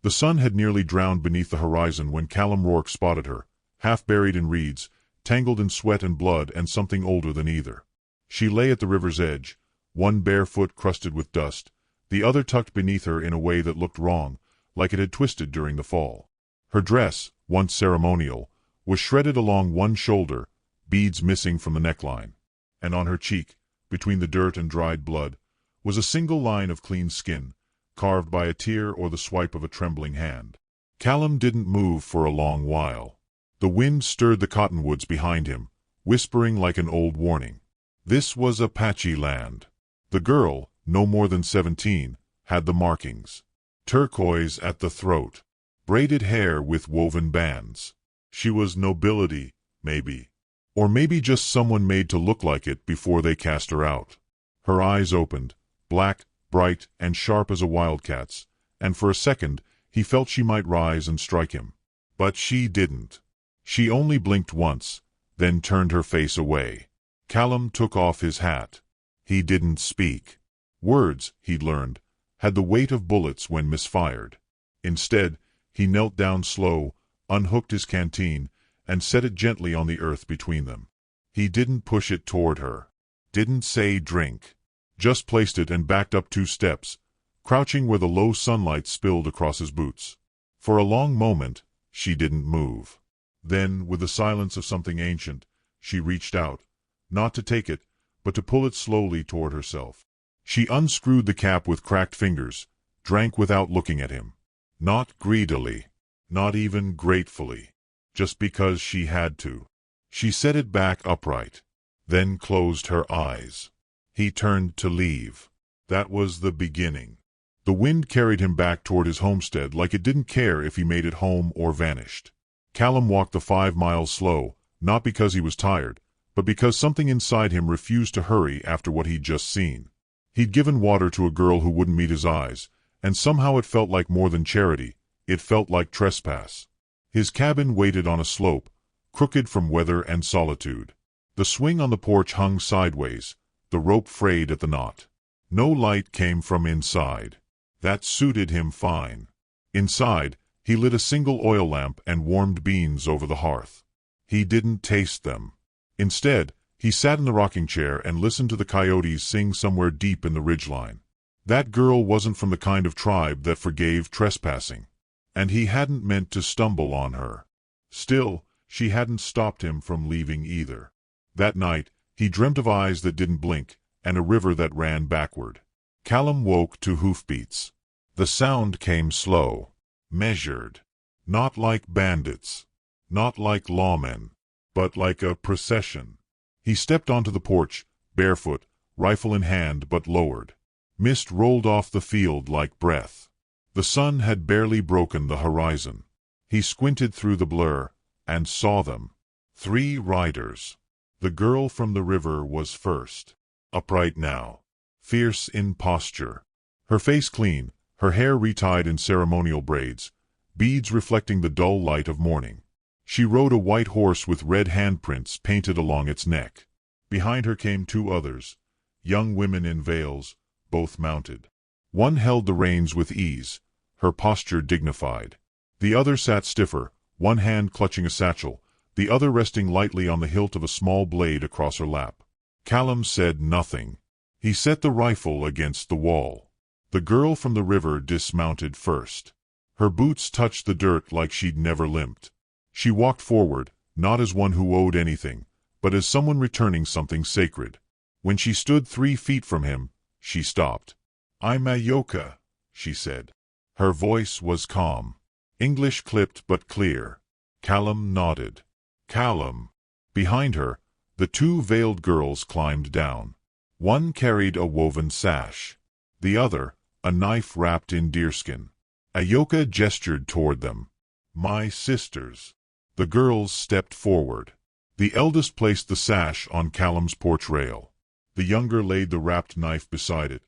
The sun had nearly drowned beneath the horizon when Callum Rourke spotted her, half buried in reeds, tangled in sweat and blood and something older than either. She lay at the river's edge, one bare foot crusted with dust, the other tucked beneath her in a way that looked wrong, like it had twisted during the fall. Her dress, once ceremonial, was shredded along one shoulder, beads missing from the neckline. And on her cheek, between the dirt and dried blood, was a single line of clean skin, carved by a tear or the swipe of a trembling hand. Callum didn't move for a long while. The wind stirred the cottonwoods behind him, whispering like an old warning. This was Apache land. The girl, no more than 17, had the markings. Turquoise at the throat. Braided hair with woven bands. She was nobility, maybe. Or maybe just someone made to look like it before they cast her out. Her eyes opened, black, bright, and sharp as a wildcat's, and for a second he felt she might rise and strike him. But she didn't. She only blinked once, then turned her face away. Callum took off his hat. He didn't speak. Words, he'd learned, had the weight of bullets when misfired. Instead, he knelt down slow, unhooked his canteen, and set it gently on the earth between them. He didn't push it toward her. Didn't say drink. Just placed it and backed up 2 steps, crouching where the low sunlight spilled across his boots. For a long moment, she didn't move. Then, with the silence of something ancient, she reached out, not to take it, but to pull it slowly toward herself. She unscrewed the cap with cracked fingers, drank without looking at him. Not greedily, not even gratefully, just because she had to. She set it back upright, then closed her eyes. He turned to leave. That was the beginning. The wind carried him back toward his homestead like it didn't care if he made it home or vanished. Callum walked the 5 miles slow, not because he was tired, but because something inside him refused to hurry after what he'd just seen. He'd given water to a girl who wouldn't meet his eyes, and somehow it felt like more than charity. It felt like trespass. His cabin waited on a slope, crooked from weather and solitude. The swing on the porch hung sideways, the rope frayed at the knot. No light came from inside. That suited him fine. Inside, he lit a single oil lamp and warmed beans over the hearth. He didn't taste them. Instead, he sat in the rocking chair and listened to the coyotes sing somewhere deep in the ridgeline. That girl wasn't from the kind of tribe that forgave trespassing. And he hadn't meant to stumble on her. Still, she hadn't stopped him from leaving either. That night, he dreamt of eyes that didn't blink, and a river that ran backward. Callum woke to hoofbeats. The sound came slow, measured. Not like bandits. Not like lawmen. But like a procession. He stepped onto the porch, barefoot, rifle in hand but lowered. Mist rolled off the field like breath. The sun had barely broken the horizon. He squinted through the blur, and saw them. 3 riders. The girl from the river was first. Upright now. Fierce in posture. Her face clean, her hair retied in ceremonial braids, beads reflecting the dull light of morning. She rode a white horse with red handprints painted along its neck. Behind her came 2 others, young women in veils, both mounted. One held the reins with ease, her posture dignified. The other sat stiffer, one hand clutching a satchel, the other resting lightly on the hilt of a small blade across her lap. Callum said nothing. He set the rifle against the wall. The girl from the river dismounted first. Her boots touched the dirt like she'd never limped. She walked forward, not as one who owed anything, but as someone returning something sacred. When she stood 3 feet from him, she stopped. "I'm Ayoka," she said. Her voice was calm. English clipped but clear. Callum nodded. Callum. Behind her, the 2 veiled girls climbed down. One carried a woven sash. The other, a knife wrapped in deerskin. Ayoka gestured toward them. "My sisters." The girls stepped forward. The eldest placed the sash on Callum's porch rail. The younger laid the wrapped knife beside it,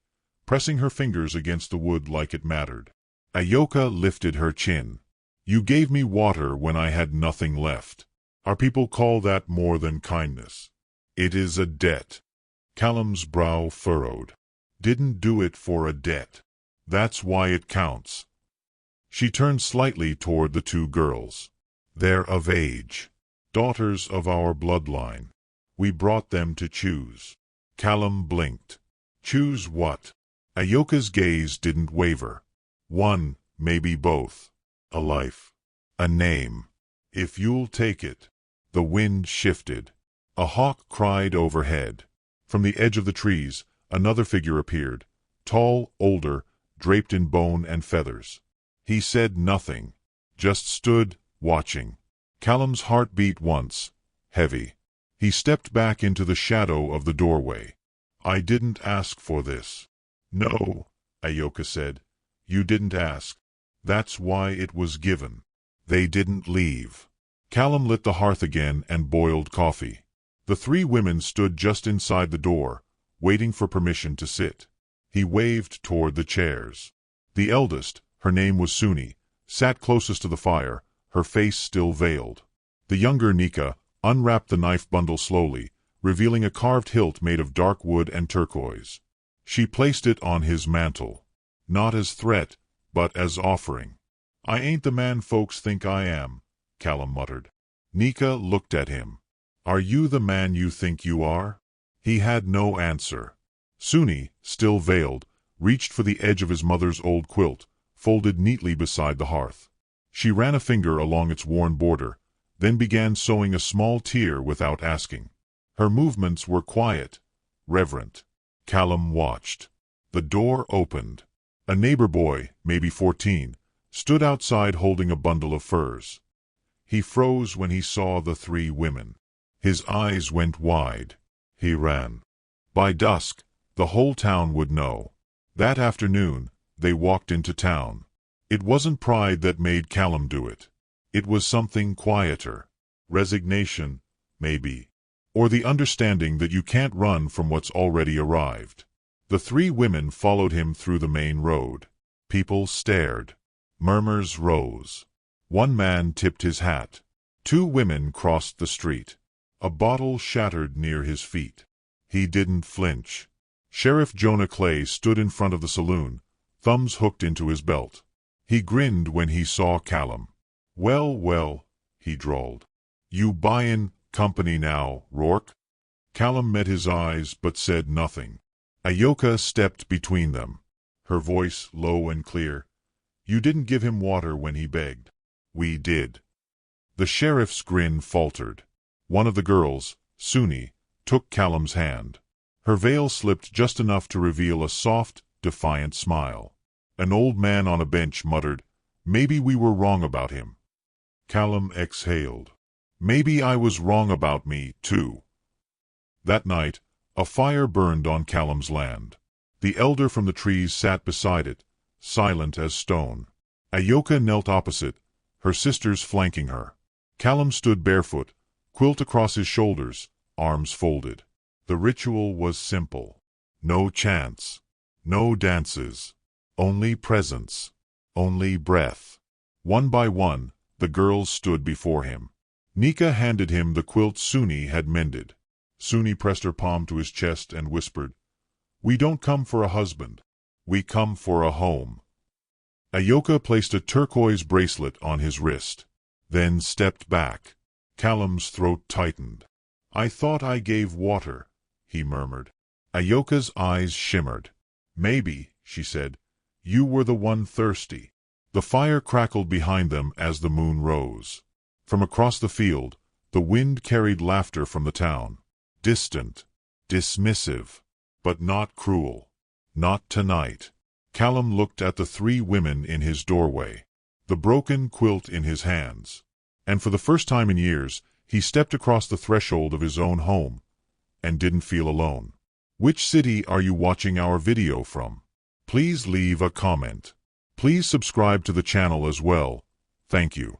pressing her fingers against the wood like it mattered. Ayoka lifted her chin. "You gave me water when I had nothing left. Our people call that more than kindness. It is a debt." Callum's brow furrowed. "Didn't do it for a debt. That's why it counts." She turned slightly toward the two girls. They're of age. Daughters of our bloodline. We brought them to choose. Callum blinked. Choose what? Ayoka's gaze didn't waver. One, maybe both. A life. A name. If you'll take it. The wind shifted. A hawk cried overhead. From the edge of the trees, another figure appeared, tall, older, draped in bone and feathers. He said nothing, just stood, watching. Callum's heart beat once, heavy. He stepped back into the shadow of the doorway. I didn't ask for this. No, Ayoka said. You didn't ask. That's why it was given. They didn't leave. Callum lit the hearth again and boiled coffee. The three women stood just inside the door, waiting for permission to sit. He waved toward the chairs. The eldest, her name was Suni, sat closest to the fire, her face still veiled. The younger Nika unwrapped the knife bundle slowly, revealing a carved hilt made of dark wood and turquoise. She placed it on his mantle. Not as threat, but as offering. I ain't the man folks think I am, Callum muttered. Nika looked at him. Are you the man you think you are? He had no answer. Suni, still veiled, reached for the edge of his mother's old quilt, folded neatly beside the hearth. She ran a finger along its worn border, then began sewing a small tear without asking. Her movements were quiet, reverent. Callum watched. The door opened. A neighbor boy, maybe 14, stood outside holding a bundle of furs. He froze when he saw the three women. His eyes went wide. He ran. By dusk, the whole town would know. That afternoon, they walked into town. It wasn't pride that made Callum do it. It was something quieter. Resignation, maybe. Or the understanding that you can't run from what's already arrived. The three women followed him through the main road. People stared. Murmurs rose. One man tipped his hat. Two women crossed the street. A bottle shattered near his feet. He didn't flinch. Sheriff Jonah Clay stood in front of the saloon, thumbs hooked into his belt. He grinned when he saw Callum. Well, well, he drawled. You buyin' company now, Rourke? Callum met his eyes but said nothing. Ayoka stepped between them. Her voice low and clear. You didn't give him water when he begged. We did. The sheriff's grin faltered. One of the girls, Suni, took Callum's hand. Her veil slipped just enough to reveal a soft, defiant smile. An old man on a bench muttered, Maybe we were wrong about him. Callum exhaled. Maybe I was wrong about me, too. That night, a fire burned on Callum's land. The elder from the trees sat beside it, silent as stone. Ayoka knelt opposite, her sisters flanking her. Callum stood barefoot, quilt across his shoulders, arms folded. The ritual was simple. No chants, no dances, only presence, only breath. One by one, the girls stood before him. Nika handed him the quilt Suni had mended. Suni pressed her palm to his chest and whispered, We don't come for a husband. We come for a home. Ayoka placed a turquoise bracelet on his wrist, then stepped back. Callum's throat tightened. I thought I gave water, he murmured. Ayoka's eyes shimmered. Maybe, she said, you were the one thirsty. The fire crackled behind them as the moon rose. From across the field, the wind carried laughter from the town. Distant, dismissive, but not cruel. Not tonight. Callum looked at the three women in his doorway, the broken quilt in his hands. And for the first time in years, he stepped across the threshold of his own home, and didn't feel alone. Which city are you watching our video from? Please leave a comment. Please subscribe to the channel as well. Thank you.